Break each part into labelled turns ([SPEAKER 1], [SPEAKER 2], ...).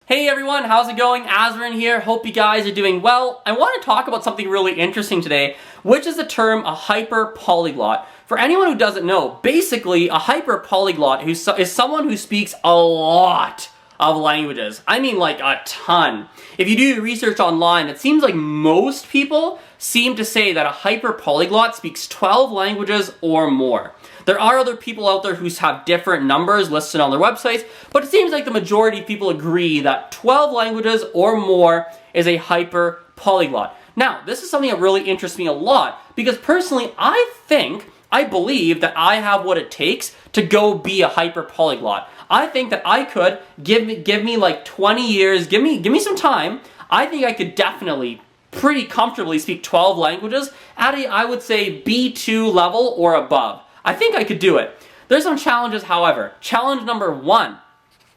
[SPEAKER 1] Hey everyone, how's it going? Azren here. Hope you guys are doing well. I want to talk about something really interesting today, which is the term a hyperpolyglot. For anyone who doesn't know, basically a hyperpolyglot is someone who speaks a lot of languages. I mean like a ton. If you do your research online, it seems like most people seem to say that a hyperpolyglot speaks 12 languages or more. There are other people out there who have different numbers listed on their websites, but it seems like the majority of people agree that 12 languages or more is a hyperpolyglot. Now, this is something that really interests me a lot because personally, I believe that I have what it takes to go be a hyperpolyglot. I think that I could give me like 20 years, give me some time. I think I could definitely pretty comfortably speak 12 languages at a, I would say, B2 level or above. I think I could do it. There's some challenges, however. Challenge number one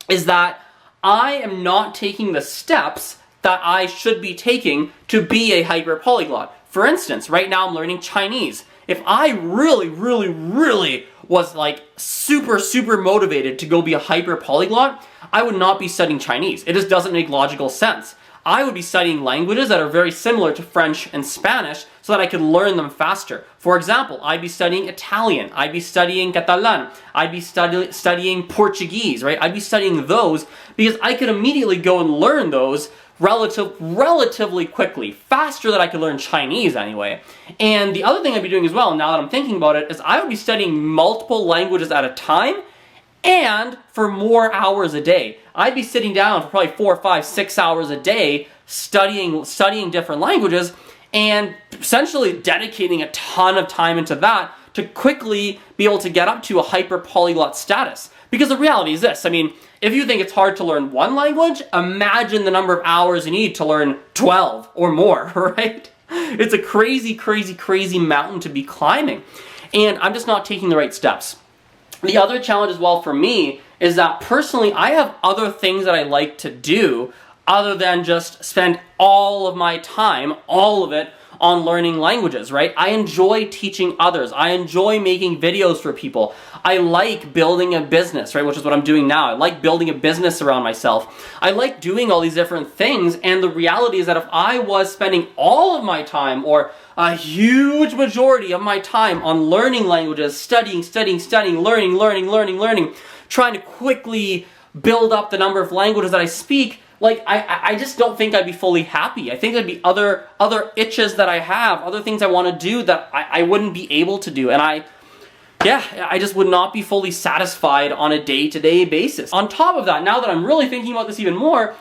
[SPEAKER 1] is that I am not taking the steps that I should be taking to be a hyperpolyglot. For instance, right now I'm learning Chinese. If I really was like super motivated to go be a hyperpolyglot, I would not be studying Chinese. It just doesn't make logical sense. I would be studying languages that are very similar to French and Spanish so that I could learn them faster. For example, I'd be studying Italian, I'd be studying Catalan, I'd be studying Portuguese, right? I'd be studying those because I could immediately go and learn those relatively quickly, faster than I could learn Chinese anyway. And the other thing I'd be doing as well, now that I'm thinking about it, is I would be studying multiple languages at a time and for more hours a day. I'd be sitting down for probably 4, 5, 6 hours a day studying different languages and essentially dedicating a ton of time into that to quickly be able to get up to a hyperpolyglot status. Because the reality is this, I mean, if you think it's hard to learn one language, imagine the number of hours you need to learn 12 or more, right? It's a crazy mountain to be climbing. And I'm just not taking the right steps. The other challenge as well for me is that personally I have other things that I like to do other than just spend all of my time, all of it, on learning languages, right? I enjoy teaching others. I enjoy making videos for people. I like building a business, right? Which is what I'm doing now. I like building a business around myself. I like doing all these different things, and the reality is that if I was spending all of my time or a huge majority of my time on learning languages, studying, learning, trying to quickly build up the number of languages that I speak, like, I just don't think I'd be fully happy. I think there'd be other itches that I have, other things I want to do that I wouldn't be able to do. And I just would not be fully satisfied on a day-to-day basis. On top of that, now that I'm really thinking about this even more,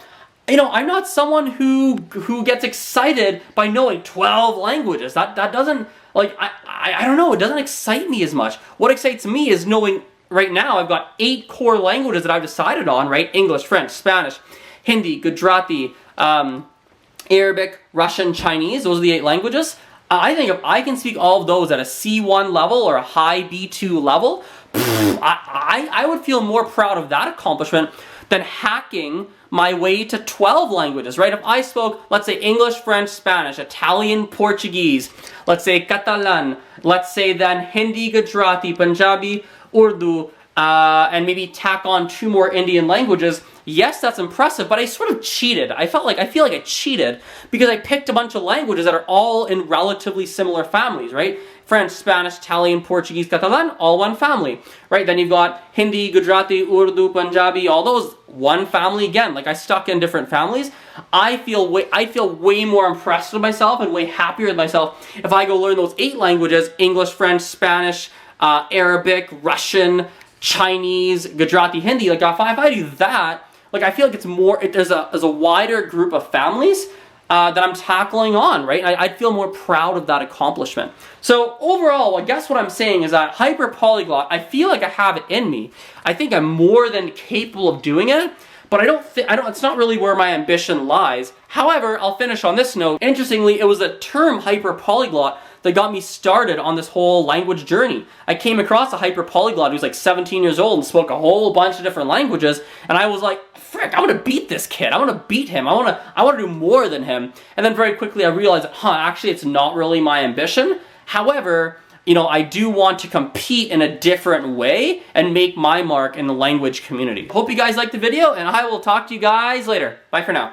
[SPEAKER 1] you know, I'm not someone who gets excited by knowing 12 languages. That doesn't, like, I don't know, it doesn't excite me as much. What excites me is knowing right now I've got 8 core languages that I've decided on, right? English, French, Spanish, Hindi, Gujarati, Arabic, Russian, Chinese. Those are the 8 languages. I think if I can speak all of those at a C1 level or a high B2 level, I would feel more proud of that accomplishment than hacking my way to 12 languages, right? If I spoke, let's say, English, French, Spanish, Italian, Portuguese, let's say Catalan, let's say then Hindi, Gujarati, Punjabi, Urdu, and maybe tack on 2 more Indian languages, yes, that's impressive, but I sort of cheated. I feel like I cheated because I picked a bunch of languages that are all in relatively similar families, right? French, Spanish, Italian, Portuguese, Catalan, all one family, right? Then you've got Hindi, Gujarati, Urdu, Punjabi, all those one family again. Like I stuck in different families. I feel way more impressed with myself and way happier with myself if I go learn those 8 languages: English, French, Spanish, Arabic, Russian, Chinese, Gujarati, Hindi. Like if I do that, like I feel like it's more, there's a wider group of families that I'm tackling on, right? I'd feel more proud of that accomplishment. So overall, I guess what I'm saying is that hyperpolyglot, I feel like I have it in me. I think I'm more than capable of doing it, but it's not really where my ambition lies. However, I'll finish on this note. Interestingly, it was the term hyperpolyglot that got me started on this whole language journey. I came across a hyperpolyglot who was like 17 years old and spoke a whole bunch of different languages, and I was like, frick, I want to beat this kid. I want to beat him. I want to do more than him. And then very quickly I realized, actually it's not really my ambition. However, you know, I do want to compete in a different way and make my mark in the language community. Hope you guys liked the video, and I will talk to you guys later. Bye for now.